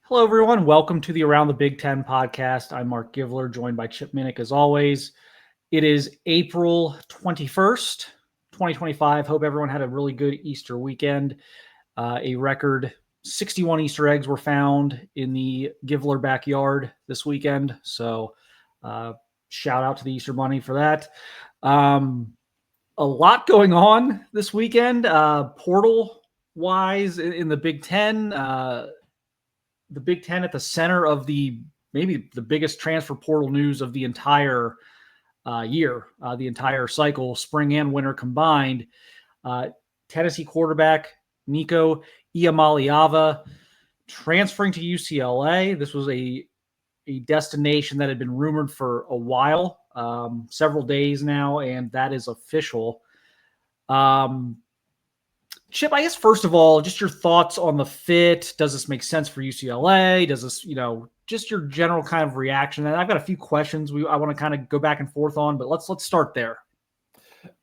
Hello, everyone. Welcome to the Around the Big Ten podcast. I'm Mark Givler, joined by Chip Minnick as always. It is April 21st, 2025. Hope everyone had a really good Easter weekend. A record 61 Easter eggs were found in the Givler backyard this weekend. So shout out to the Easter Bunny for that. A lot going on this weekend, portal-wise in the Big Ten. The Big Ten at the center of maybe the biggest transfer portal news of the entire year, the entire cycle, spring and winter combined. Tennessee quarterback Nico Iamaleava transferring to UCLA. This was a destination that had been rumored for a while, several days now, and that is official. Chip, I guess first of all, just your thoughts on the fit. Does this make sense for UCLA? Does this, just your general kind of reaction? And I've got a few questions I want to kind of go back and forth on, but let's start there.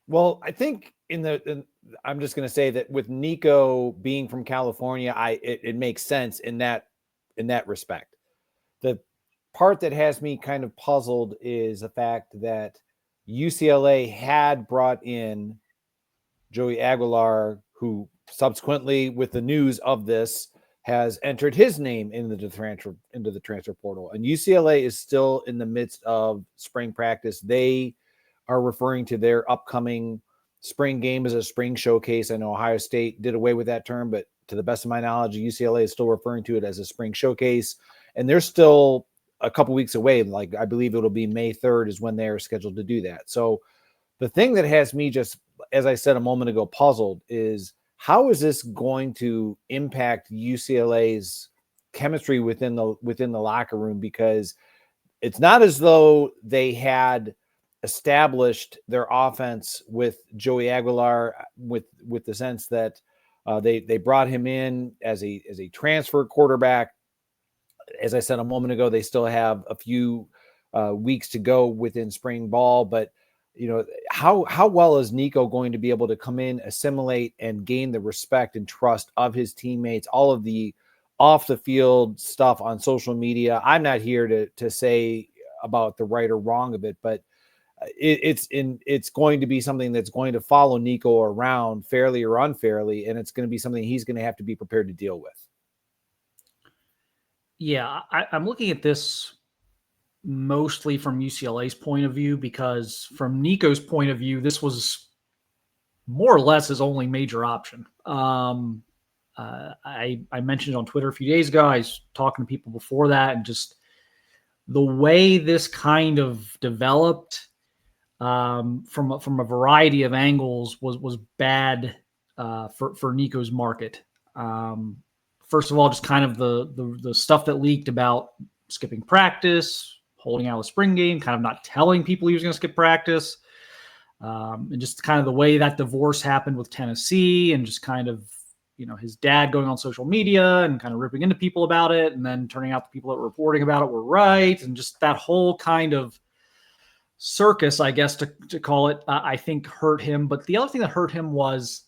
Well, I think I'm just going to say that with Nico being from California, it makes sense in that respect. The part that has me kind of puzzled is the fact that UCLA had brought in Joey Aguilar, who subsequently, with the news of this, has entered his name into the transfer portal. And UCLA is still in the midst of spring practice. They are referring to their upcoming spring game as a spring showcase. I know Ohio State did away with that term, but to the best of my knowledge, UCLA is still referring to it as a spring showcase. And they're still a couple weeks away. Like, I believe it'll be May 3rd is when they're scheduled to do that. So the thing that has me just, as I said a moment ago, puzzled is how is this going to impact UCLA's chemistry within the locker room? Because it's not as though they had established their offense with Joey Aguilar with the sense that they brought him in as a transfer quarterback. As I said a moment ago, they still have a few weeks to go within spring ball, but how well is Nico going to be able to come in, assimilate, and gain the respect and trust of his teammates? All of the off the field stuff on social media. I'm not here to say about the right or wrong of it, but it's going to be something that's going to follow Nico around fairly or unfairly, and it's going to be something he's going to have to be prepared to deal with. Yeah, I'm looking at this mostly from UCLA's point of view, because from Nico's point of view, this was more or less his only major option. I mentioned on Twitter a few days ago, I was talking to people before that, and just the way this kind of developed from a variety of angles was bad for Nico's market. First of all, just kind of the stuff that leaked about skipping practice, holding out a spring game, kind of not telling people he was going to skip practice, and just kind of the way that divorce happened with Tennessee, and just kind of, his dad going on social media and kind of ripping into people about it, and then turning out the people that were reporting about it were right, and just that whole kind of circus, I guess, to call it, I think hurt him. But the other thing that hurt him was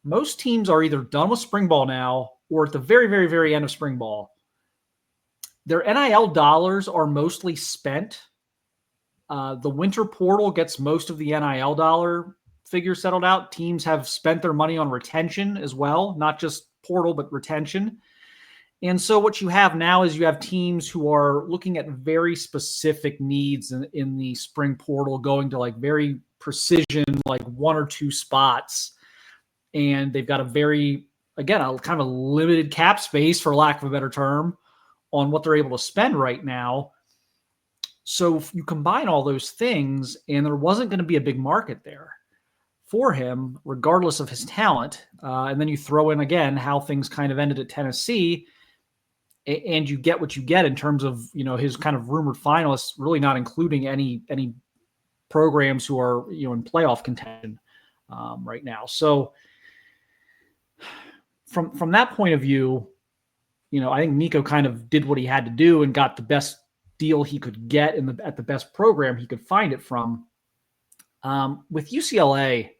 most teams are either done with spring ball now or at the very, very, very end of spring ball. Their NIL dollars are mostly spent. The winter portal gets most of the NIL dollar figure settled out. Teams have spent their money on retention as well, not just portal, but retention. And so what you have now is you have teams who are looking at very specific needs in the spring portal, going to like very precision, like one or two spots. And they've got a kind of a limited cap space, for lack of a better term, on what they're able to spend right now. So if you combine all those things, and there wasn't going to be a big market there for him, regardless of his talent, and then you throw in again how things kind of ended at Tennessee, and you get what you get in terms of his kind of rumored finalists, really not including any programs who are in playoff contention right now. So from that point of view, I think Nico kind of did what he had to do and got the best deal he could get at the best program he could find it from. With UCLA,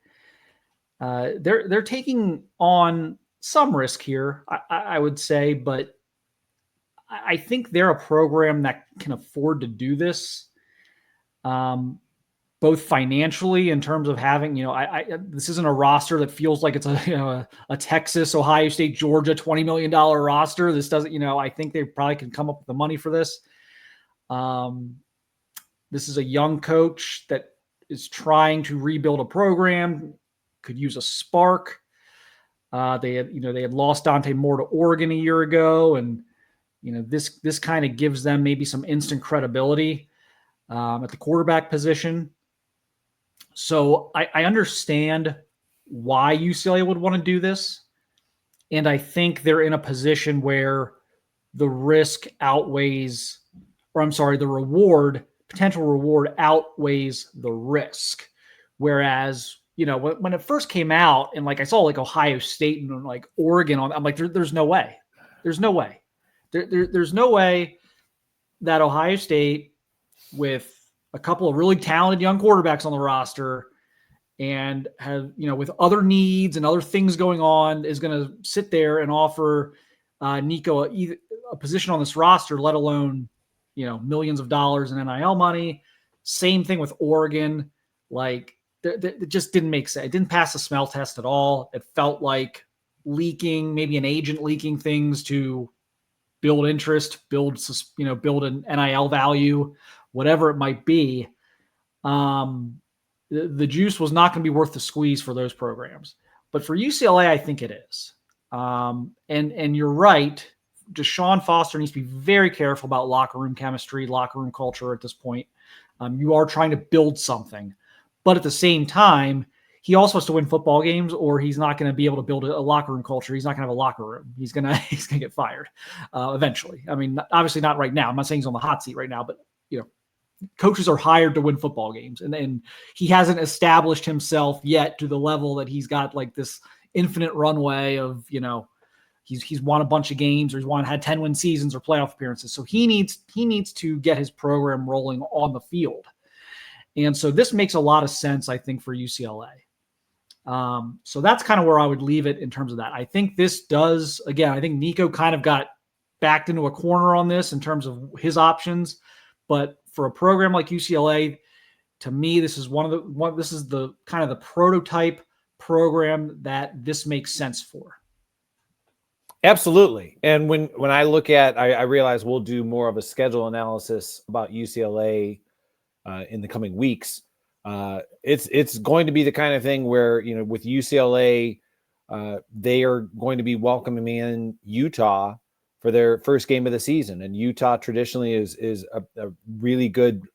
they're taking on some risk here, I would say, but I think they're a program that can afford to do this, both financially in terms of having, this isn't a roster that feels like it's a Texas, Ohio State, Georgia $20 million roster. This doesn't, I think they probably can come up with the money for this. This is a young coach that is trying to rebuild a program, could use a spark. They had lost Dante Moore to Oregon a year ago, and this kind of gives them maybe some instant credibility at the quarterback position. So I understand why UCLA would want to do this, and I think they're in a position where the risk outweighs, the potential reward outweighs the risk. Whereas, when it first came out and I saw Ohio State and Oregon I'm like, there's no way. There's no way. There's no way that Ohio State, with a couple of really talented young quarterbacks on the roster and with other needs and other things going on, is going to sit there and offer Nico a position on this roster, let alone, millions of dollars in NIL money. Same thing with Oregon. It just didn't make sense. It didn't pass the smell test at all. It felt like leaking, maybe an agent leaking things to build interest, build an NIL value, whatever it might be. The juice was not going to be worth the squeeze for those programs. But for UCLA, I think it is. And you're right. Deshaun Foster needs to be very careful about locker room chemistry, locker room culture at this point. You are trying to build something. But at the same time, he also has to win football games, or he's not going to be able to build a locker room culture. He's not going to have a locker room. He's going to get fired eventually. I mean, obviously not right now. I'm not saying he's on the hot seat right now, but coaches are hired to win football games, and he hasn't established himself yet to the level that he's got this infinite runway of he's won a bunch of games, or had 10-win seasons or playoff appearances. So he needs to get his program rolling on the field. And so this makes a lot of sense, I think, for UCLA. So that's kind of where I would leave it in terms of that. I think this does, again, I think Nico kind of got backed into a corner on this in terms of his options. But for a program like UCLA, to me, this is this is the kind of the prototype program that this makes sense for. Absolutely. And when I look at, I realize we'll do more of a schedule analysis about UCLA in the coming weeks. It's going to be the kind of thing where, with UCLA, they are going to be welcoming in Utah for their first game of the season. And Utah traditionally is a really good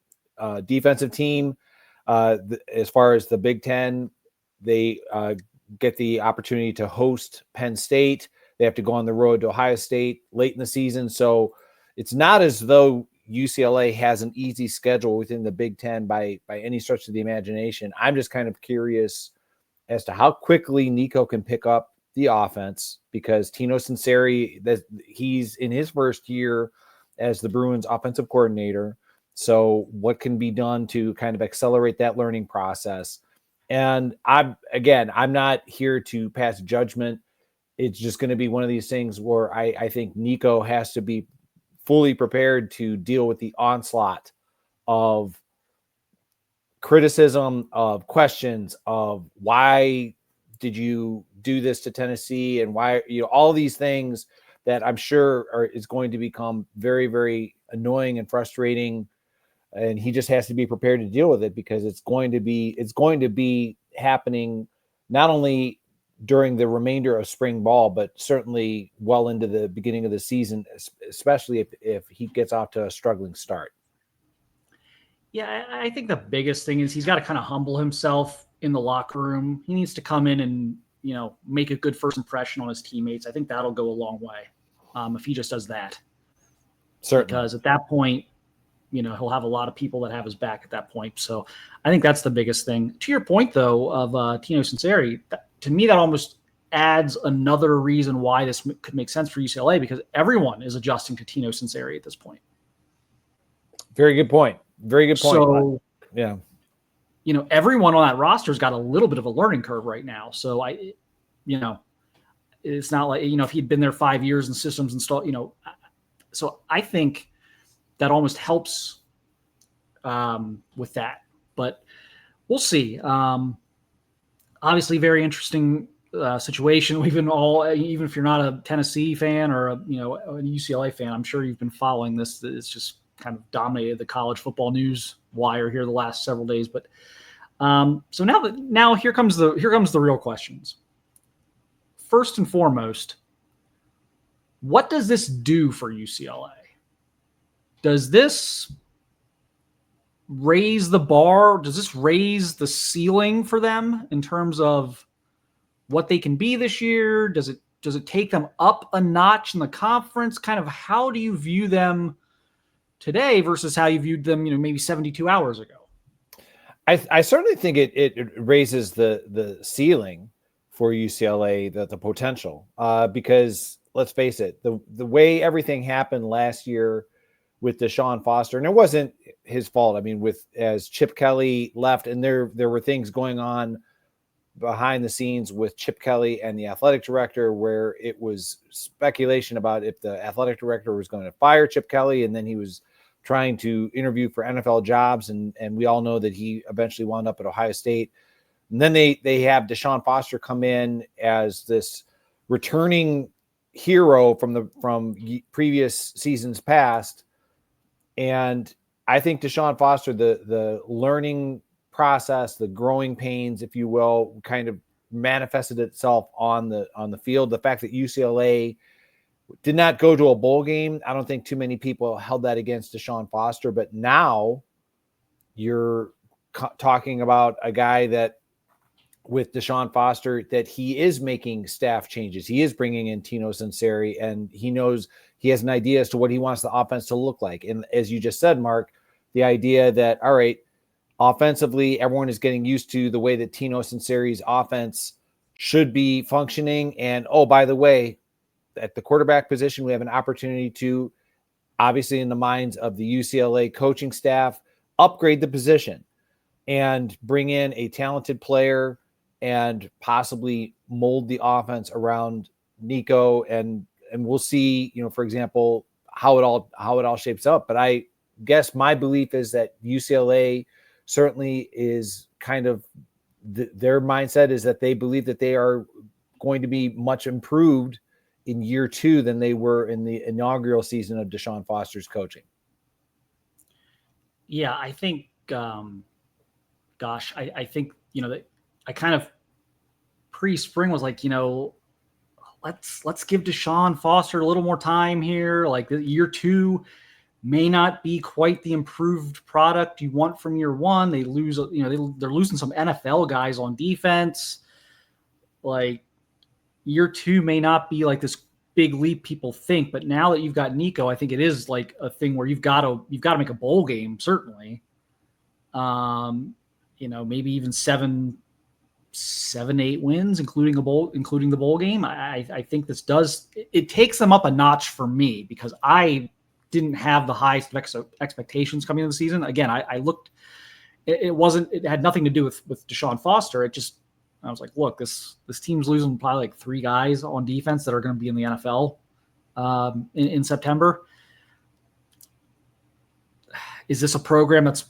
defensive team. As far as the Big Ten, they get the opportunity to host Penn State. They have to go on the road to Ohio State late in the season. So it's not as though UCLA has an easy schedule within the Big Ten by any stretch of the imagination. I'm just kind of curious as to how quickly Nico can pick up the offense, because Tino Sunseri, he's in his first year as the Bruins offensive coordinator. So what can be done to kind of accelerate that learning process? And I'm not here to pass judgment. It's just going to be one of these things where I think Nico has to be fully prepared to deal with the onslaught of criticism, of questions, of why did you do this to Tennessee, and why, all these things that I'm sure is going to become very, very annoying and frustrating. And he just has to be prepared to deal with it, because it's going to be happening not only during the remainder of spring ball, but certainly well into the beginning of the season, especially if he gets off to a struggling start. Yeah, I think the biggest thing is he's got to kind of humble himself in the locker room. He needs to come in and, make a good first impression on his teammates. I think that'll go a long way if he just does that. Certainly. Because at that point, he'll have a lot of people that have his back at that point. So I think that's the biggest thing. To your point, though, of Tino Sunseri, to me, that almost adds another reason why this could make sense for UCLA, because everyone is adjusting to Tino Sunseri at this point. Very good point. Very good point. So, yeah. Everyone on that roster has got a little bit of a learning curve right now. So it's not like, if he'd been there 5 years and systems installed, So I think that almost helps with that. But we'll see. Obviously, very interesting situation. We've been all, even if you're not a Tennessee fan or a UCLA fan, I'm sure you've been following this. It's just kind of dominated the college football news wire here the last several days. But so now here comes the real questions. First and foremost, what does this do for UCLA? Does this raise the bar? Does this raise the ceiling for them in terms of what they can be this year? Does it take them up a notch in the conference? Kind of how do you view them today versus how you viewed them, maybe 72 hours ago? I certainly think it raises the ceiling for UCLA, the potential, because let's face it, the way everything happened last year with Deshaun Foster, and it wasn't his fault. I mean, as Chip Kelly left, and there were things going on behind the scenes with Chip Kelly and the athletic director, where it was speculation about if the athletic director was going to fire Chip Kelly, and then he was trying to interview for NFL jobs, and we all know that he eventually wound up at Ohio State. And then they have Deshaun Foster come in as this returning hero from previous seasons past. And I think Deshaun Foster, the learning process, the growing pains, if you will, kind of manifested itself on the field. The fact that UCLA did not go to a bowl game, I don't think too many people held that against Deshaun Foster. But now you're talking about a guy that, with Deshaun Foster, that he is making staff changes. He is bringing in Tino Sunseri, and he has an idea as to what he wants the offense to look like. And as you just said, Mark, the idea that, all right, offensively, everyone is getting used to the way that Tino Sunseri's offense should be functioning. And, oh, by the way, at the quarterback position, we have an opportunity to, obviously in the minds of the UCLA coaching staff, upgrade the position and bring in a talented player and possibly mold the offense around Nico. And we'll see, for example, how it all shapes up. But I guess my belief is that UCLA certainly is kind of their mindset is that they believe that they are going to be much improved in year two than they were in the inaugural season of Deshaun Foster's coaching. Yeah, I think, I think, that I kind of pre-spring was like, let's give Deshaun Foster a little more time here. Like year two may not be quite the improved product you want from year one. They lose, they're losing some NFL guys on defense. Like year two may not be like this big leap people think, but now that you've got Nico, I think it is like a thing where you've got to make a bowl game, certainly. Maybe even 7, 8 wins, including the bowl game. I think this it takes them up a notch for me, because I didn't have the highest expectations coming into the season. Again, I looked, it had nothing to do with Deshaun Foster. I was like, look, this team's losing probably like 3 guys on defense that are going to be in the NFL in September. Is this a program that's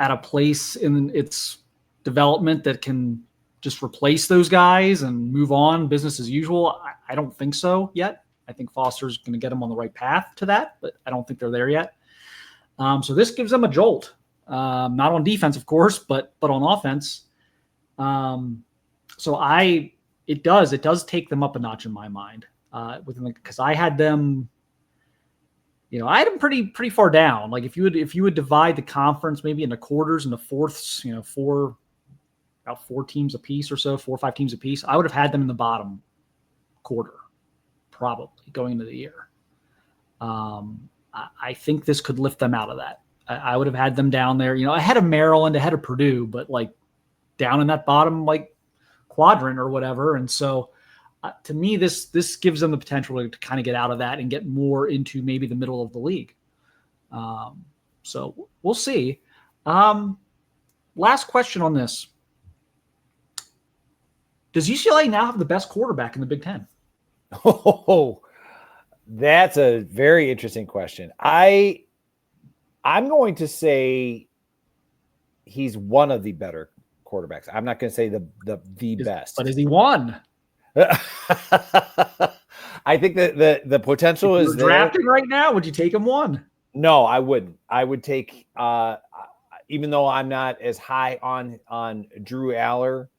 at a place in its development that can just replace those guys and move on business as usual? I don't think so yet. I think Foster's going to get them on the right path to that, but I don't think they're there yet. So this gives them a jolt, not on defense, of course, but on offense. So it does take them up a notch in my mind, because I had them, I had them pretty far down. Like if you would divide the conference maybe into quarters, into fourths, about 4 teams a piece or so, 4 or 5 teams a piece, I would have had them in the bottom quarter, probably going into the year. I think this could lift them out of that. I would have had them down there, ahead of Maryland, ahead of Purdue, but like down in that bottom like quadrant or whatever. And so to me, this gives them the potential to kind of get out of that and get more into maybe the middle of the league. So we'll see. Last question on this. Does UCLA now have the best quarterback in the Big Ten? Oh, That's a very interesting question. I'm going to say he's one of the better quarterbacks. I'm not going to say the best. But is he one? I think that the potential if is there. Drafting right now, would you take him one? No, I wouldn't. I would take even though I'm not as high on Drew Aller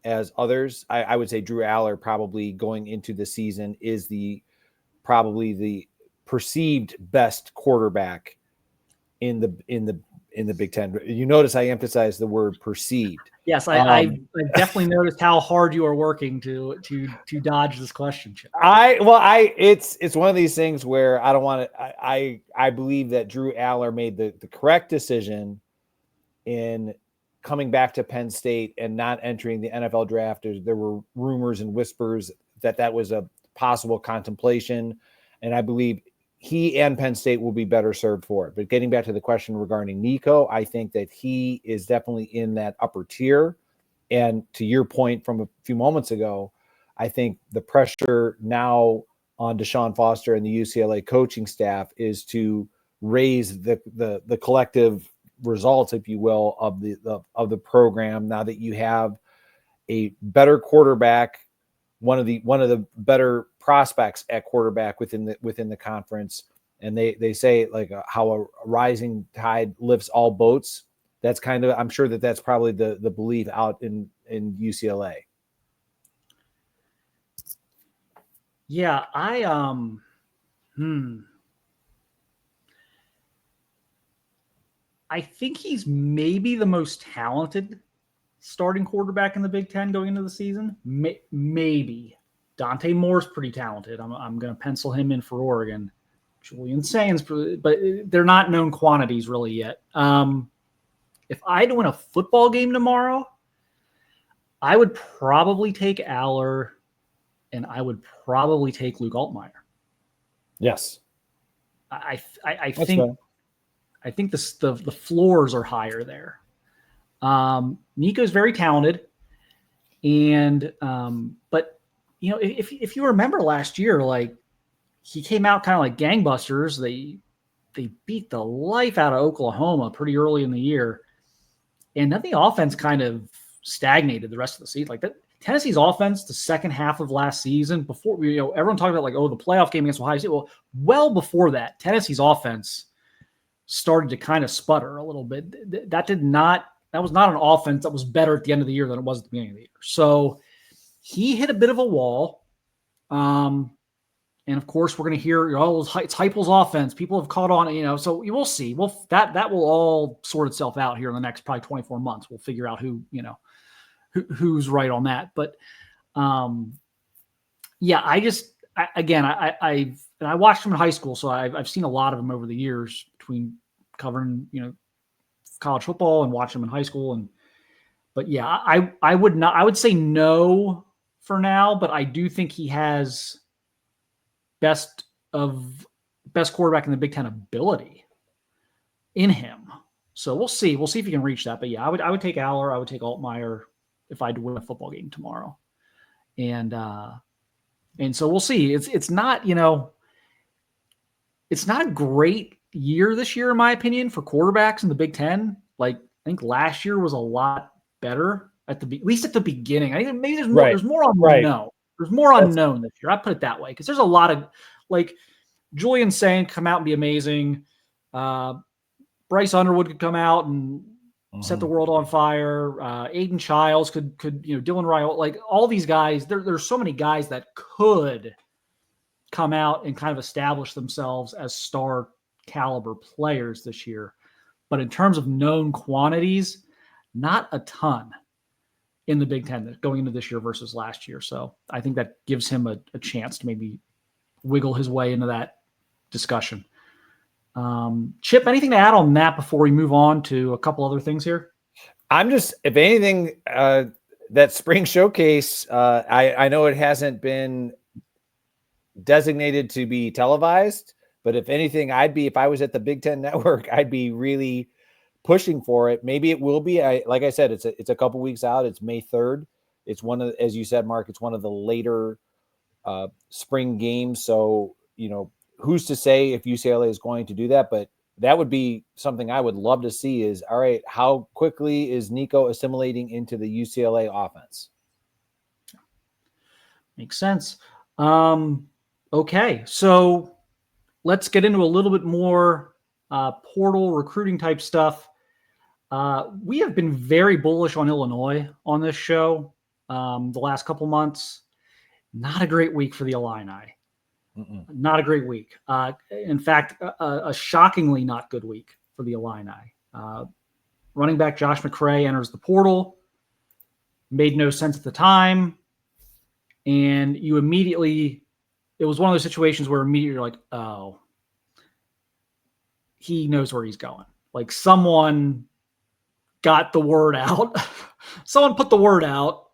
as others, I would say Drew Aller probably going into the season is probably the perceived best quarterback in the Big Ten. You notice I emphasize the word perceived. Yes, I definitely noticed how hard you are working to dodge this question, Chip. It's one of these things where I don't want to. I believe that Drew Aller made the correct decision in coming back to Penn State and not entering the NFL draft. There were rumors and whispers that was a possible contemplation, and I believe he and Penn State will be better served for it. But getting back to the question regarding Nico, I think that he is definitely in that upper tier. And to your point from a few moments ago, I think the pressure now on Deshaun Foster and the UCLA coaching staff is to raise the collective results, if you will, of the program. Now that you have a better quarterback, one of the better prospects at quarterback within the conference, and they say like how a rising tide lifts all boats. That's kind of, I'm sure that's probably the belief out in UCLA. Yeah, I think he's maybe the most talented starting quarterback in the Big Ten going into the season. Maybe. Dante Moore's pretty talented. I'm going to pencil him in for Oregon. Julian Sainz, but they're not known quantities really yet. If I had to win a football game tomorrow, I would probably take Aller, and I would probably take Luke Altmaier. Yes, I think I think the floors are higher there. Nico's very talented, and but you know, if you remember last year, like he came out kind of like gangbusters. They beat the life out of Oklahoma pretty early in the year, and then the offense kind of stagnated the rest of the season. Like that, Tennessee's offense, the second half of last season, before everyone talked about like, oh, the playoff game against Ohio State. Well before that, Tennessee's offense started to kind of sputter a little bit. That was not an offense that was better at the end of the year than it was at the beginning of the year. So he hit a bit of a wall. And of course, we're going to hear, it's Heupel's offense. People have caught on, so we'll see. That will all sort itself out here in the next probably 24 months. We'll figure out who's right on that. But yeah, I watched him in high school, so I've seen a lot of him over the years between covering, college football and watching him in high school. But yeah, I would say no for now, but I do think he has best quarterback in the Big Ten ability in him. So we'll see. We'll see if he can reach that. But yeah, I would take Aller. I would take Altmaier if I had to win a football game tomorrow. And so we'll see. It's not, it's not a great year this year, in my opinion, for quarterbacks in the Big Ten. Like, I think last year was a lot better at least at the beginning. I think maybe there's more, there's more unknown. Right. There's more unknown this year. I put it that way because there's a lot of like Julian Sainz come out and be amazing. Bryce Underwood could come out and set the world on fire. Aiden Childs could Dylan Ryle, like all these guys. There's so many guys that could come out and kind of establish themselves as star caliber players this year. But in terms of known quantities, not a ton in the Big Ten going into this year versus last year. So I think that gives him a chance to maybe wiggle his way into that discussion. Chip, anything to add on that before we move on to a couple other things here? I'm just, if anything, that spring showcase, I know it hasn't been designated to be televised, but if anything, if I was at the Big Ten Network, I'd be really pushing for it. Maybe it will be. Like I said, it's a couple weeks out. It's May 3rd. It's one of, as you said, Mark, it's one of the later spring games. So, who's to say if UCLA is going to do that? But that would be something I would love to see is, all right, how quickly is Nico assimilating into the UCLA offense? Makes sense. Okay, so let's get into a little bit more portal recruiting type stuff. We have been very bullish on Illinois on this show the last couple months. Not a great week for the Illini. Not a great week. In fact, a shockingly not good week for the Illini. Running back Josh McCray enters the portal. Made no sense at the time. And you immediately, it was one of those situations where immediately you're like, oh, he knows where he's going. Like someone got the word out. Someone put the word out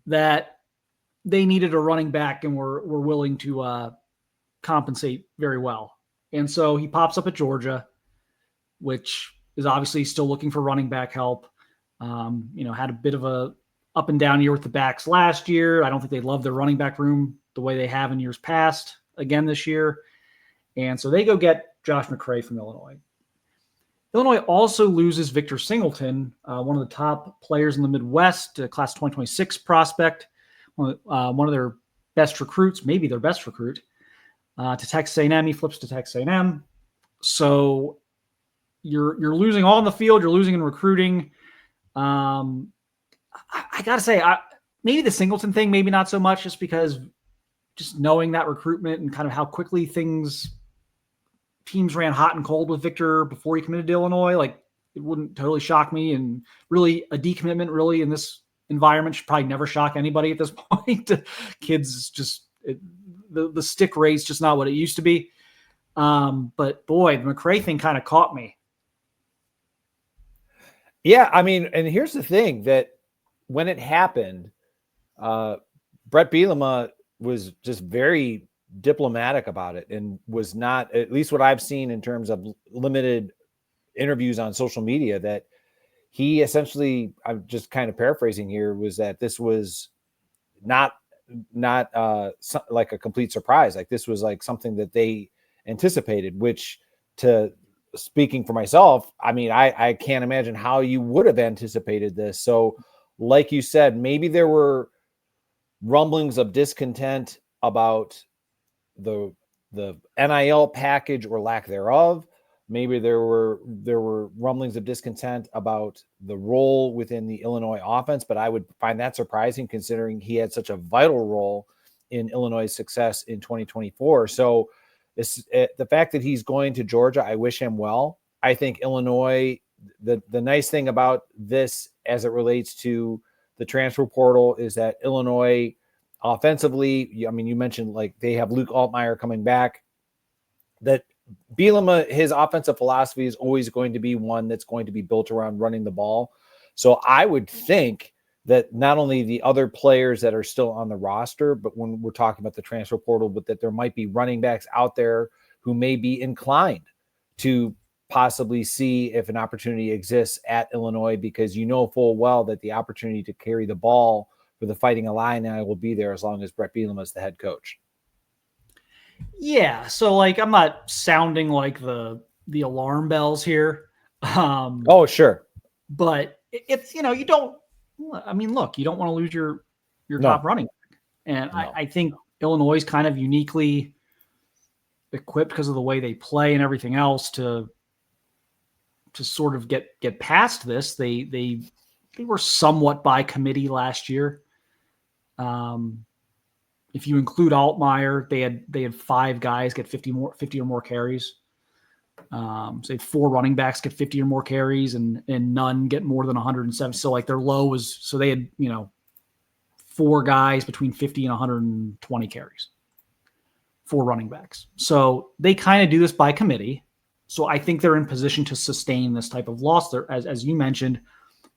that they needed a running back and were willing to compensate very well. And so he pops up at Georgia, which is obviously still looking for running back help. Had a bit of a up and down year with the backs last year. I don't think they love their running back room the way they have in years past again this year. And so they go get Josh McCray from Illinois. Illinois also loses Victor Singleton, one of the top players in the Midwest, class 2026 prospect, one of their best recruits, maybe their best recruit, to Texas A&M. He flips to Texas A&M. So you're losing all in the field. You're losing in recruiting. I got to say, maybe the Singleton thing, maybe not so much, just because just knowing that recruitment and kind of how quickly teams ran hot and cold with Victor before he committed to Illinois. Like, it wouldn't totally shock me. And really, a decommitment really in this environment should probably never shock anybody at this point. Kids just the stick rate's just not what it used to be. But boy, the McCray thing kind of caught me. Yeah, I mean, and here's the thing, that when it happened, Brett Bielema was just very diplomatic about it and was not, at least what I've seen in terms of limited interviews on social media, that he essentially, I'm just kind of paraphrasing here, was that this was not like a complete surprise. Like, this was like something that they anticipated, which, to speaking for myself, I mean, I can't imagine how you would have anticipated this. So like you said, maybe there were rumblings of discontent about the NIL package or lack thereof. Maybe there were rumblings of discontent about the role within the Illinois offense, but I would find that surprising considering he had such a vital role in Illinois' success in 2024. So the fact that he's going to Georgia, I wish him well. I think Illinois, the nice thing about this as it relates to the transfer portal is that Illinois offensively, I mean, you mentioned like they have Luke Altmaier coming back, that Bielema, his offensive philosophy is always going to be one that's going to be built around running the ball. So I would think that not only the other players that are still on the roster, but when we're talking about the transfer portal, but that there might be running backs out there who may be inclined to possibly see if an opportunity exists at Illinois, because you know full well that the opportunity to carry the ball for the Fighting Illini will be there as long as Brett Bielema is the head coach. Yeah, so like I'm not sounding like the alarm bells here. Oh, sure. But it's, you don't, I mean, look, you don't want to lose your top running back. And I think Illinois is kind of uniquely equipped because of the way they play and everything else to sort of get past this. They were somewhat by committee last year. If you include Altmaier, they had 5 guys get 50 or more carries. So they had 4 running backs get 50 or more carries, and none get more than 107. So like their low was, so they had 4 guys between 50 and 120 carries, 4 running backs. So they kind of do this by committee. So I think they're in position to sustain this type of loss. There, as you mentioned,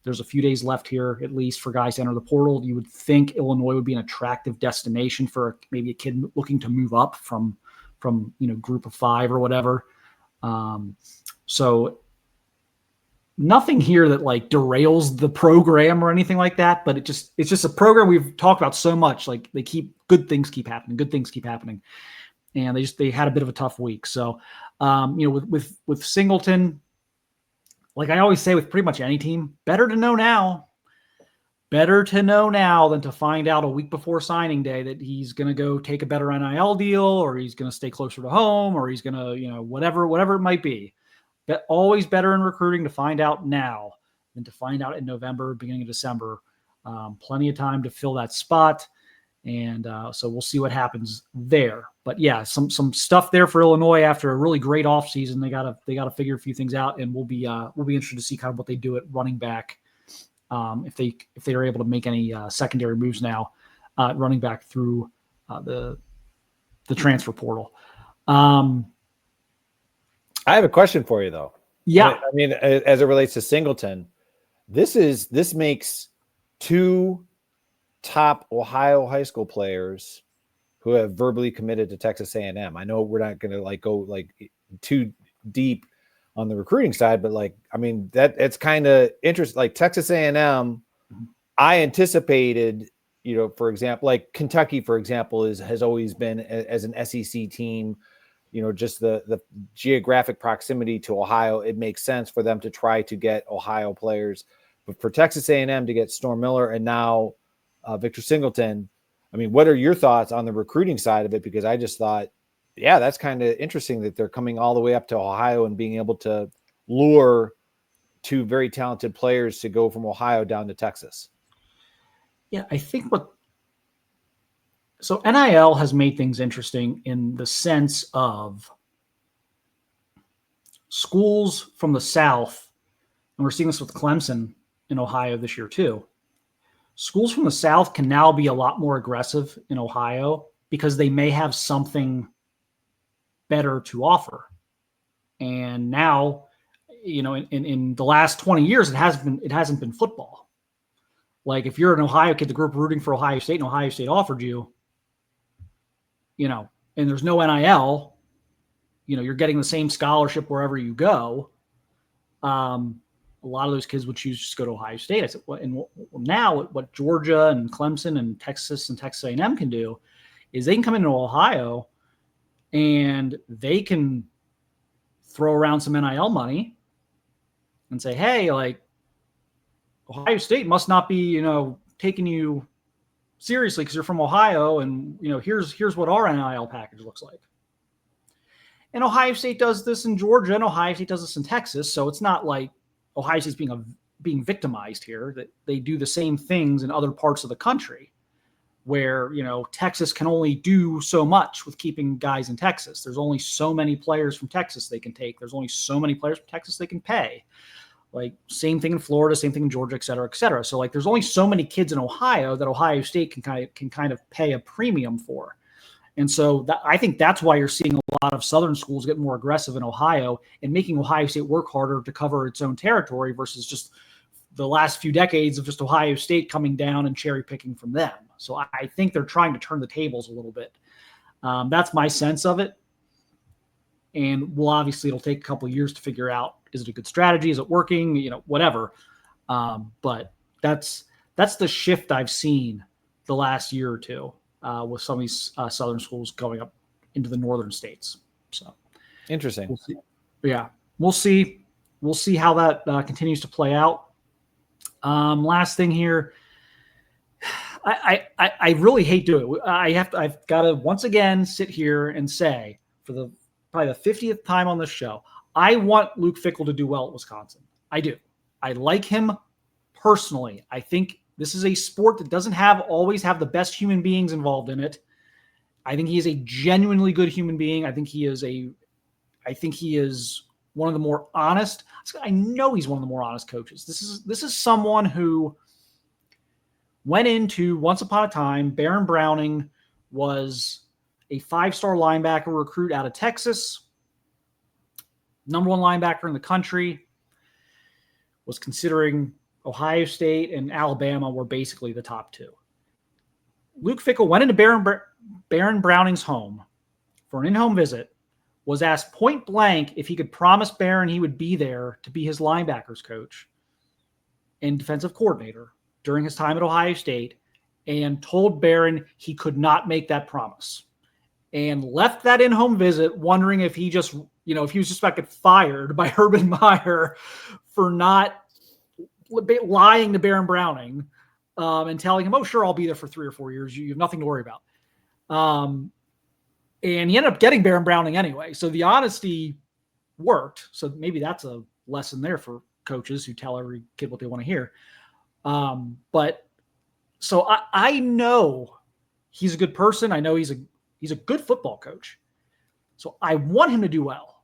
there's a few days left here, at least, for guys to enter the portal. You would think Illinois would be an attractive destination for maybe a kid looking to move up from group of 5 or whatever. So nothing here that like derails the program or anything like that, but it's just a program we've talked about so much. Like good things keep happening. and they had a bit of a tough week. So, with Singleton, like I always say with pretty much any team, better to know now. Better to know now than to find out a week before signing day that he's going to go take a better NIL deal, or he's going to stay closer to home, or he's going to, whatever it might be. But always better in recruiting to find out now than to find out in November, beginning of December. Plenty of time to fill that spot. And so we'll see what happens there. But yeah, some stuff there for Illinois after a really great offseason. They gotta figure a few things out, and we'll be interested to see kind of what they do at running back. If they are able to make any secondary moves now, running back through the transfer portal. I have a question for you though. Yeah, I mean, as it relates to Singleton, this makes two top Ohio high school players who have verbally committed to Texas A&M. I know we're not going to go too deep on the recruiting side, but it's kind of interesting. Like Texas A&M, I anticipated, for example, like Kentucky, for example, has always been as an SEC team, just the geographic proximity to Ohio. It makes sense for them to try to get Ohio players, but for Texas A&M to get Storm Miller and now Victor Singleton, I mean, what are your thoughts on the recruiting side of it? Because I just thought, yeah, that's kind of interesting that they're coming all the way up to Ohio and being able to lure two very talented players to go from Ohio down to Texas. Yeah, I think so NIL has made things interesting in the sense of schools from the South, and we're seeing this with Clemson in Ohio this year too. Schools from the South can now be a lot more aggressive in Ohio because they may have something better to offer. And now, in the last 20 years, it hasn't been football. Like if you're an Ohio kid, the group rooting for Ohio State and Ohio State offered you, and there's no NIL, you're getting the same scholarship wherever you go. A lot of those kids would choose just to go to Ohio State. I said, now what Georgia and Clemson and Texas A&M can do is they can come into Ohio and they can throw around some NIL money and say, hey, like Ohio State must not be, taking you seriously because you're from Ohio, and here's what our NIL package looks like. And Ohio State does this in Georgia, and Ohio State does this in Texas, so it's not like Ohio State's being victimized here. That they do the same things in other parts of the country, where Texas can only do so much with keeping guys in Texas. There's only so many players from Texas they can take. There's only so many players from Texas they can pay. Like same thing in Florida, same thing in Georgia, et cetera, et cetera. So there's only so many kids in Ohio that Ohio State can kind of pay a premium for. And so I think that's why you're seeing a lot of Southern schools get more aggressive in Ohio and making Ohio State work harder to cover its own territory versus just the last few decades of just Ohio State coming down and cherry picking from them. So I think they're trying to turn the tables a little bit. That's my sense of it. And obviously it'll take a couple of years to figure out, is it a good strategy? Is it working? Whatever. But that's the shift I've seen the last year or two with some of these Southern schools going up into the northern states. So interesting. We'll see. Yeah, we'll see. We'll see how that continues to play out. Last thing here. I really hate doing it. I've got to once again sit here and say for probably the 50th time on this show, I want Luke Fickell to do well at Wisconsin. I do. I like him personally. I think this is a sport that doesn't always have the best human beings involved in it. I think he is a genuinely good human being. I think he is one of the more honest. I know he's one of the more honest coaches. This is someone who went into once upon a time. Baron Browning was a 5-star linebacker recruit out of Texas. Number 1 linebacker in the country, was considering Ohio State and Alabama were basically the top 2. Luke Fickell went into Baron Browning's home for an in-home visit, was asked point blank if he could promise Baron he would be there to be his linebackers coach and defensive coordinator during his time at Ohio State, and told Baron he could not make that promise. and left that in-home visit wondering if he just, if he was just about to get fired by Urban Meyer for not lying to Baron Browning and telling him, oh, sure, I'll be there for 3 or 4 years. You have nothing to worry about. And he ended up getting Baron Browning anyway. So the honesty worked. So maybe that's a lesson there for coaches who tell every kid what they want to hear. But so I know he's a good person. I know he's a good football coach. So I want him to do well,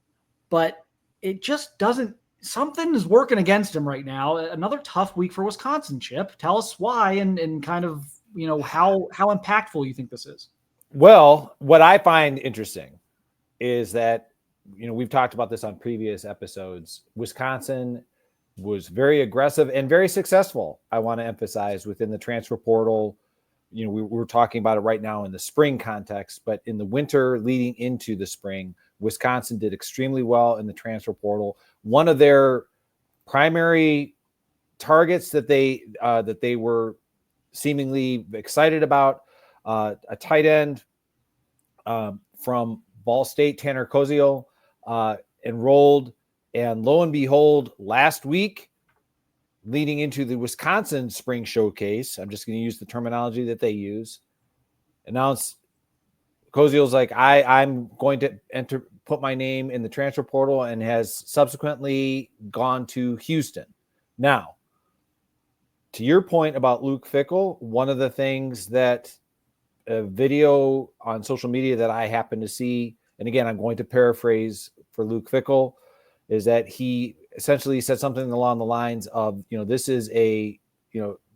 but it just doesn't, something is working against him right now. Another tough week for Wisconsin, Chip. Tell us why and kind of, how impactful you think this is. Well, what I find interesting is that, we've talked about this on previous episodes. Wisconsin was very aggressive and very successful, I want to emphasize, within the transfer portal. We're talking about it right now in the spring context, but in the winter leading into the spring, Wisconsin did extremely well in the transfer portal. One of their primary targets that they were seemingly excited about, a tight end from Ball State, Tanner Koziel, enrolled, and lo and behold, last week, leading into the Wisconsin Spring Showcase, I'm just going to use the terminology that they use, announced Koziel's like, I'm going to put my name in the transfer portal, and has subsequently gone to Houston. Now, to your point about Luke Fickell, one of the things that a video on social media that I happened to see, and again, I'm going to paraphrase for Luke Fickell, is that he essentially said something along the lines of, this is a,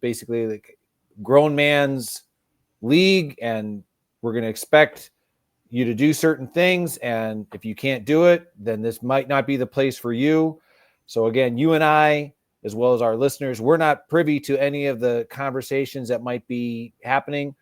basically like grown man's league, and we're going to expect you to do certain things. And if you can't do it, then this might not be the place for you. So again, you and I, as well as our listeners, we're not privy to any of the conversations that might be happening.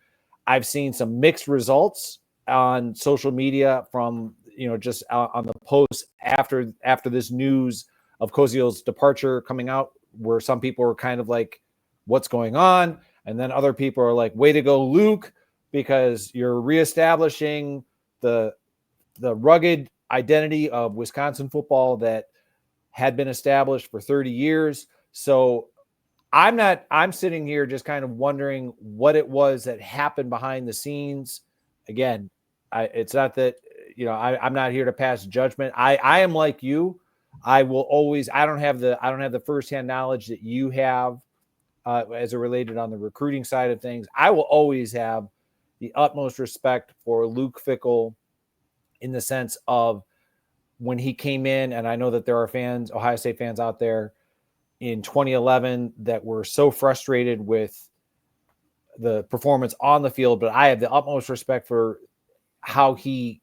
I've seen some mixed results on social media from, just on the posts after this news of Koziel's departure coming out, where some people are kind of like, what's going on? And then other people are like, way to go, Luke, because you're reestablishing the rugged identity of Wisconsin football that had been established for 30 years. So I'm sitting here just kind of wondering what it was that happened behind the scenes. Again, it's not that, I'm not here to pass judgment. I am like you. I don't have the firsthand knowledge that you have as it related on the recruiting side of things. I will always have the utmost respect for Luke Fickell in the sense of when he came in, and I know that there are Ohio State fans out there in 2011 that were so frustrated with the performance on the field, but I have the utmost respect for how he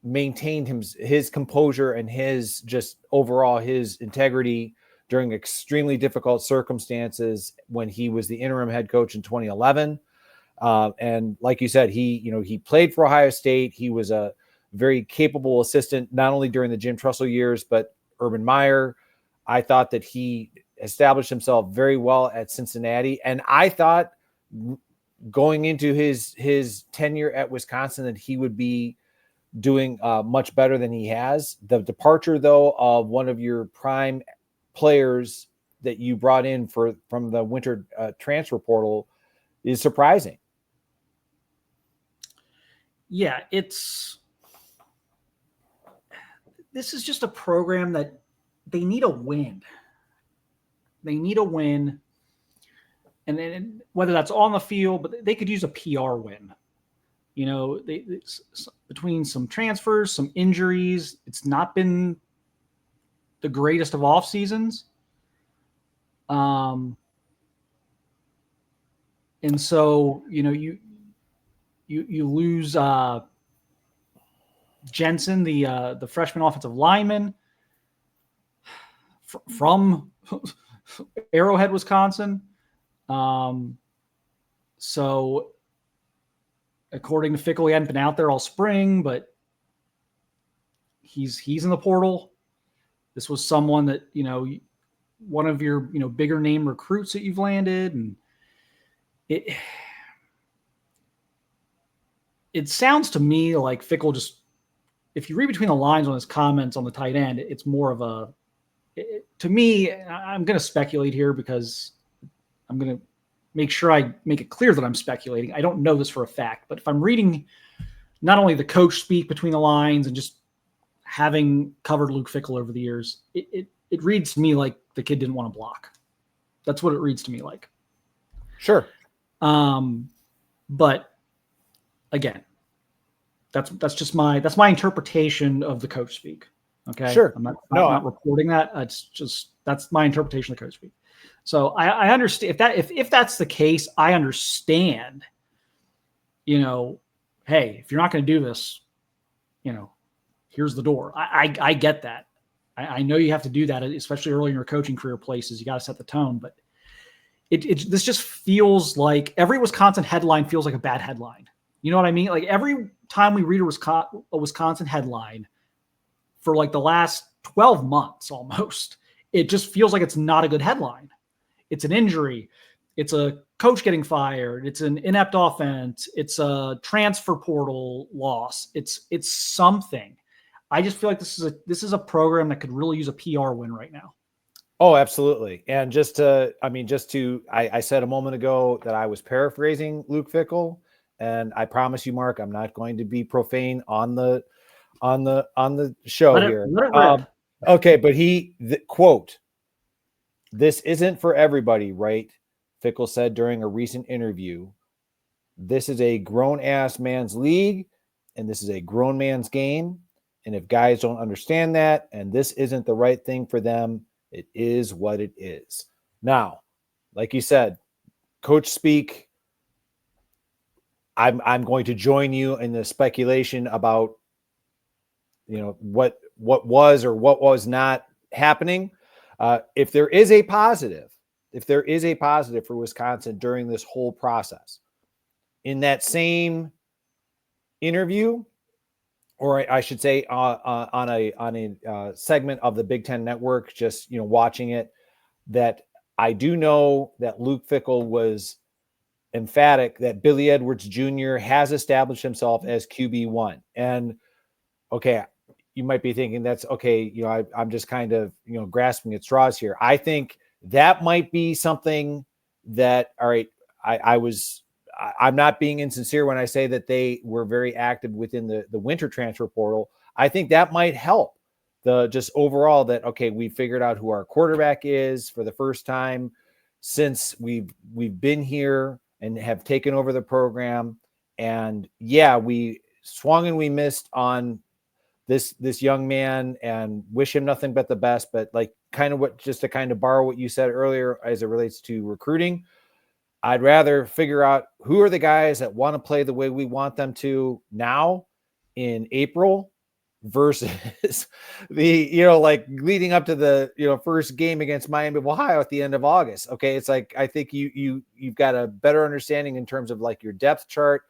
maintained his composure and his just overall his integrity during extremely difficult circumstances when he was the interim head coach in 2011. And like you said, he played for Ohio State. He was a very capable assistant, not only during the Jim Tressel years, but Urban Meyer. I thought that he established himself very well at Cincinnati. And I thought going into his tenure at Wisconsin that he would be doing much better than he has. The departure, though, of one of your prime players that you brought in from the winter transfer portal is surprising. Yeah, this is just a program that they need a win. They need a win. And whether that's on the field, but they could use a PR win. Between some transfers, some injuries, it's not been the greatest of off seasons. And so, you lose Jensen, the freshman offensive lineman from Arrowhead, Wisconsin. So according to Fickell, he hadn't been out there all spring, but he's in the portal. This was someone that, one of your, bigger name recruits that you've landed. And it sounds to me like Fickell just, if you read between the lines on his comments on the tight end, it's more of a, to me, I'm going to speculate here because I'm going to make sure I make it clear that I'm speculating. I don't know this for a fact, but if I'm reading not only the coach speak between the lines and just having covered Luke Fickell over the years, it reads to me like the kid didn't want to block. That's what it reads to me like. Sure. But again, that's just my interpretation of the coach speak. Okay. Sure. I'm not reporting that. It's just, that's my interpretation of coach speak. So I understand if that's the case, I understand, hey, if you're not going to do this, here's the door. I get that. I know you have to do that, especially early in your coaching career places. You got to set the tone, but this just feels like every Wisconsin headline feels like a bad headline. You know what I mean? Like every time we read a Wisconsin headline for like the last 12 months almost, it just feels like it's not a good headline. It's an injury. It's a coach getting fired. It's an inept offense. It's a transfer portal loss. It's something. I just feel like this is a program that could really use a PR win right now. Oh, absolutely. And I said a moment ago that I was paraphrasing Luke Fickell, and I promise you, Mark, I'm not going to be profane on the show here. Okay, but quote, "This isn't for everybody, right?" Fickell said during a recent interview. "This is a grown-ass man's league, and this is a grown man's game. And if guys don't understand that, and this isn't the right thing for them, it is what it is." Now, like you said, coach speak. I'm going to join you in the speculation about, what was or what was not happening. If there is a positive for Wisconsin during this whole process, in that same interview, or I should say on a segment of the Big Ten Network, just, watching it, that I do know that Luke Fickell was emphatic that Billy Edwards Jr. has established himself as QB1. And okay, you might be thinking that's okay. I'm just kind of, grasping at straws here. I think that might be something that, all right, I'm not being insincere when I say that they were very active within the winter transfer portal. I think that might help just overall that, okay, we figured out who our quarterback is for the first time since we've been here and have taken over the program. And yeah, we swung and we missed on this young man and wish him nothing but the best. But like just to kind of borrow what you said earlier as it relates to recruiting, I'd rather figure out who are the guys that want to play the way we want them to now in April versus leading up to the, first game against Miami of Ohio at the end of August. Okay. It's like, I think you've got a better understanding in terms of like your depth chart.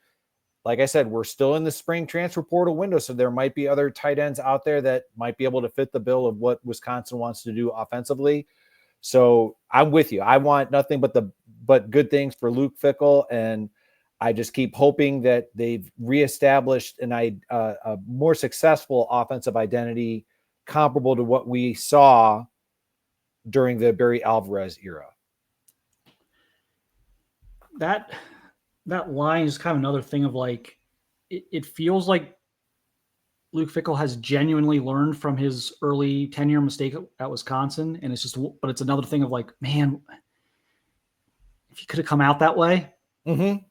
Like I said, we're still in the spring transfer portal window. So there might be other tight ends out there that might be able to fit the bill of what Wisconsin wants to do offensively. So I'm with you. I want nothing but good things for Luke Fickell. And I just keep hoping that they've reestablished a more successful offensive identity comparable to what we saw during the Barry Alvarez era. That line is kind of another thing of like, it feels like Luke Fickell has genuinely learned from his early tenure mistake at Wisconsin. And but it's another thing of like, man, if you could have come out that way. Mm-hmm.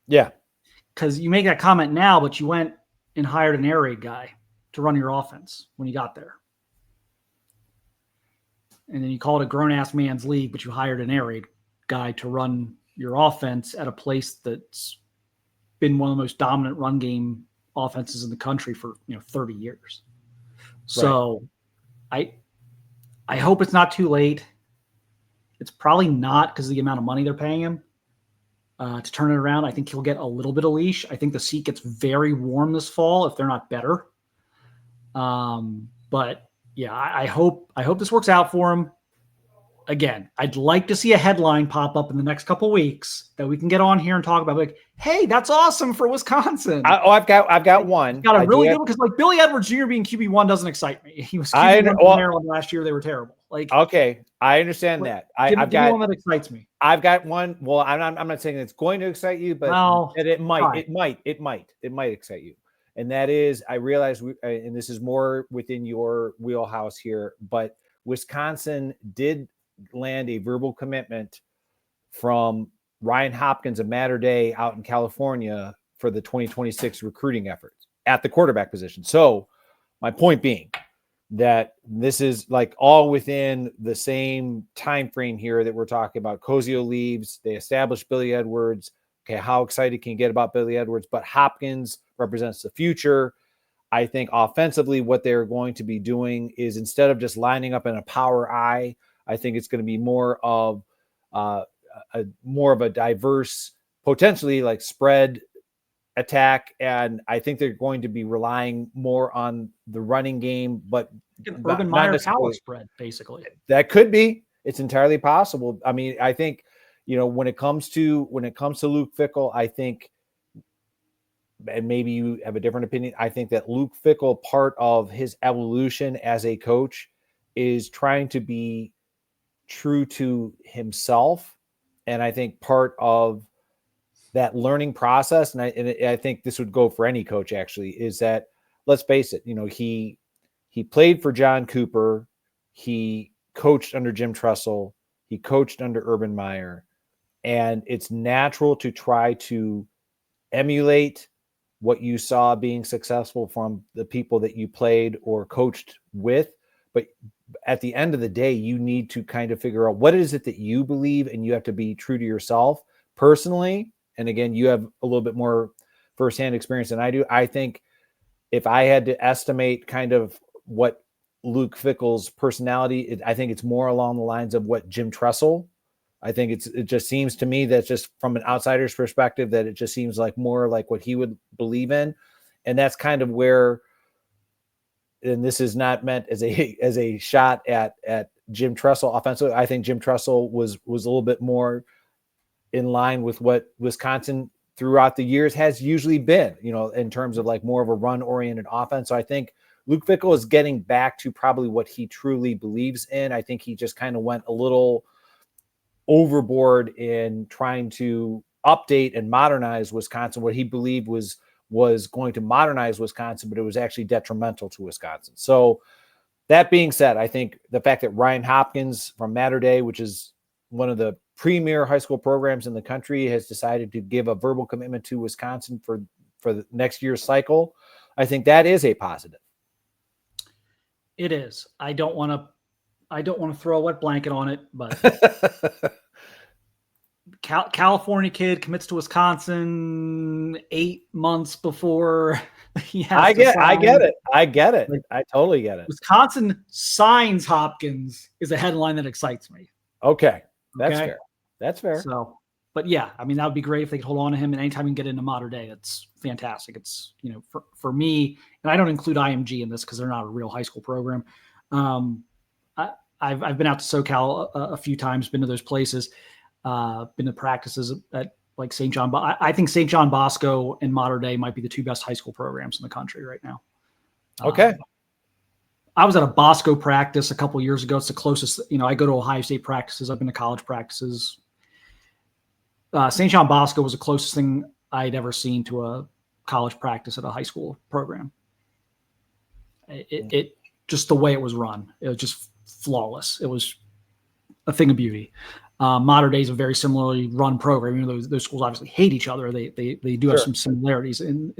Yeah. Because you make that comment now, but you went and hired an air raid guy to run your offense when you got there. And then you call it a grown-ass man's league, but you hired an air raid guy to run your offense at a place that's been one of the most dominant run game offenses in the country for 30 years. So right. I hope it's not too late. It's probably not because of the amount of money they're paying him to turn it around. I think he'll get a little bit of leash. I think the seat gets very warm this fall if they're not better. But yeah, I hope this works out for him. again, I'd like to see a headline pop up in the next couple weeks that we can get on here and talk about. Like, hey, that's awesome for Wisconsin. I've got one. Got a really good one because like Billy Edwards Jr. being QB1 doesn't excite me. He was QB1 in Maryland last year. They were terrible. Like, okay, I understand that. I've got one that excites me. I've got one. Well, I'm not saying it's going to excite you, but it might excite you. And that is, I realize, and this is more within your wheelhouse here, but Wisconsin did land a verbal commitment from Ryan Hopkins of Mater Dei out in California for the 2026 recruiting efforts at the quarterback position. So my point being that this is like all within the same time frame here that we're talking about. Cozio leaves, they established Billy Edwards. Okay, how excited can you get about Billy Edwards? But Hopkins represents the future. I think offensively, what they're going to be doing is instead of just lining up in a power I think it's going to be more of a diverse, potentially like spread attack. And I think they're going to be relying more on the running game, but Urban Meyer power spread, basically. That could be. It's entirely possible. I mean, I think, when it comes to Luke Fickell, I think, and maybe you have a different opinion, I think that Luke Fickell, part of his evolution as a coach is trying to be true to himself. And I think part of that learning process, and I think this would go for any coach actually, is that, let's face it, he played for John Cooper, he coached under Jim Tressel, he coached under Urban Meyer, and it's natural to try to emulate what you saw being successful from the people that you played or coached with. But at the end of the day, you need to kind of figure out what is it that you believe, and you have to be true to yourself personally. And again, you have a little bit more firsthand experience than I do. I think if I had to estimate kind of what Luke Fickell's personality, I think it's more along the lines of what Jim Tressel. I think it just seems to me that just from an outsider's perspective, that it just seems like more like what he would believe in. And that's kind of where, and this is not meant as a shot at Jim Tressel offensively. I think Jim Tressel was a little bit more in line with what Wisconsin throughout the years has usually been, in terms of like more of a run-oriented offense. So I think Luke Fickell is getting back to probably what he truly believes in. I think he just kind of went a little overboard in trying to update and modernize Wisconsin, what he believed was going to modernize Wisconsin, but it was actually detrimental to Wisconsin. So that being said, I think the fact that Ryan Hopkins from Mater Dei, which is one of the premier high school programs in the country, has decided to give a verbal commitment to Wisconsin for the next year's cycle, I think that is a positive. It is. I don't want to throw a wet blanket on it, but California kid commits to Wisconsin 8 months before he has I get it. Like, I totally get it. Wisconsin signs Hopkins is a headline that excites me. Okay. That's fair. So, but yeah, I mean, that would be great if they could hold on to him, and anytime you can get into Mater Dei, it's fantastic. It's, for me, and I don't include IMG in this because they're not a real high school program. I've been out to SoCal a few times, been to those places, been to practices at like St. John. I think St. John Bosco and Mater Dei might be the two best high school programs in the country right now. Okay. I was at a Bosco practice a couple of years ago. It's the closest, I go to Ohio State practices. I've been to college practices. St. John Bosco was the closest thing I'd ever seen to a college practice at a high school program. It just the way it was run, it was just flawless. It was a thing of beauty. Mater Dei is a very similarly run program. Those schools obviously hate each other. They do have some similarities in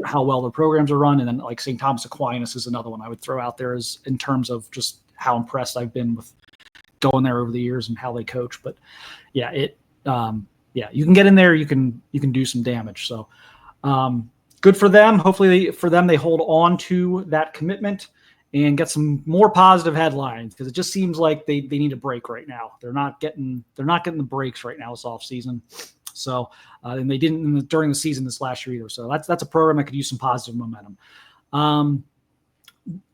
how well their programs are run. And then like St. Thomas Aquinas is another one I would throw out there as in terms of just how impressed I've been with going there over the years and how they coach. But yeah, you can get in there, you can do some damage. So good for them. Hopefully for them, they hold on to that commitment and get some more positive headlines, because it just seems like they need a break right now. They're not getting the breaks right now this off season. So and they didn't during the season this last year either. So that's a program that could use some positive momentum.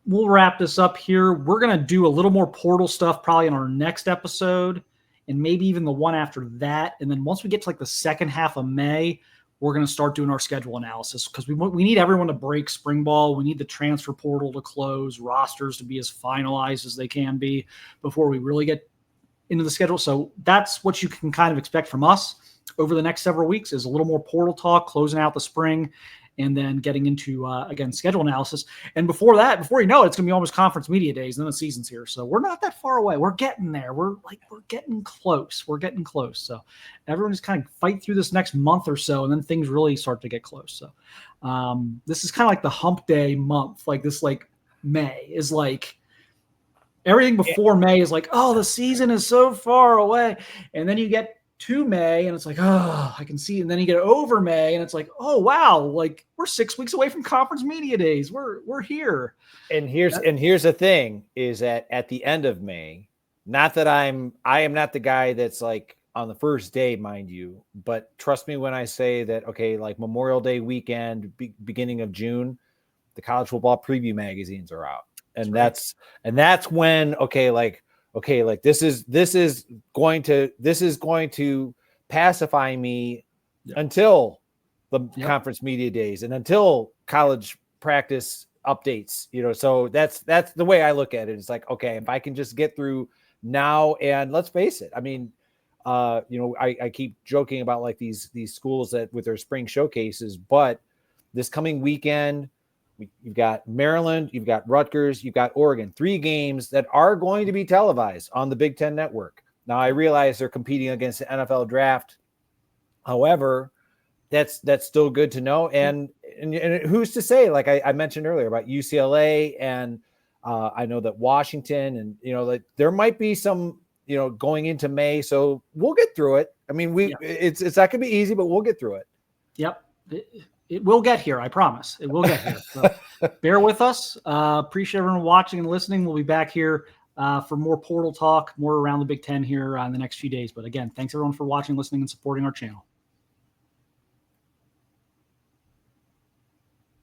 we'll wrap this up here. We're going to do a little more portal stuff probably in our next episode and maybe even the one after that. And then once we get to like the second half of May, we're going to start doing our schedule analysis because we need everyone to break spring ball. We need the transfer portal to close, rosters to be as finalized as they can be before we really get into the schedule. So that's what you can kind of expect from us over the next several weeks is a little more portal talk, closing out the spring, and then getting into, again, schedule analysis. And before that, before you know it, it's going to be almost conference media days, and then the season's here. So we're not that far away. We're getting there. We're getting close. We're getting close. So everyone just kind of fight through this next month or so, and then things really start to get close. So this is kind of like the hump day month. Like this, like May is like everything before May is like, oh, the season is so far away. And then you get to May and it's like, oh, I can see. And then you get over May and it's like, oh, wow. Like we're 6 weeks away from conference media days. We're here. And here's the thing is that at the end of May, not that I am not the guy that's like on the first day, mind you, but trust me when I say that, okay, like Memorial Day weekend, beginning of June, the college football preview magazines are out. And that's when, like this is going to pacify me until the conference media days and until college practice updates, so that's the way I look at it. It's like, okay, if I can just get through now, and let's face it, I mean, I keep joking about like these schools that with their spring showcases, but this coming weekend, you've got Maryland, you've got Rutgers, you've got Oregon, 3 games that are going to be televised on the Big Ten Network. Now, I realize they're competing against the NFL draft. However, that's still good to know. And who's to say, like I mentioned earlier about UCLA, and I know that Washington, and, like there might be some, going into May. So we'll get through it. I mean, it's not going to be easy, but we'll get through it. Yep. It will get here. I promise. It will get here. So bear with us. Appreciate everyone watching and listening. We'll be back here for more portal talk, more around the Big Ten here in the next few days. But again, thanks everyone for watching, listening, and supporting our channel.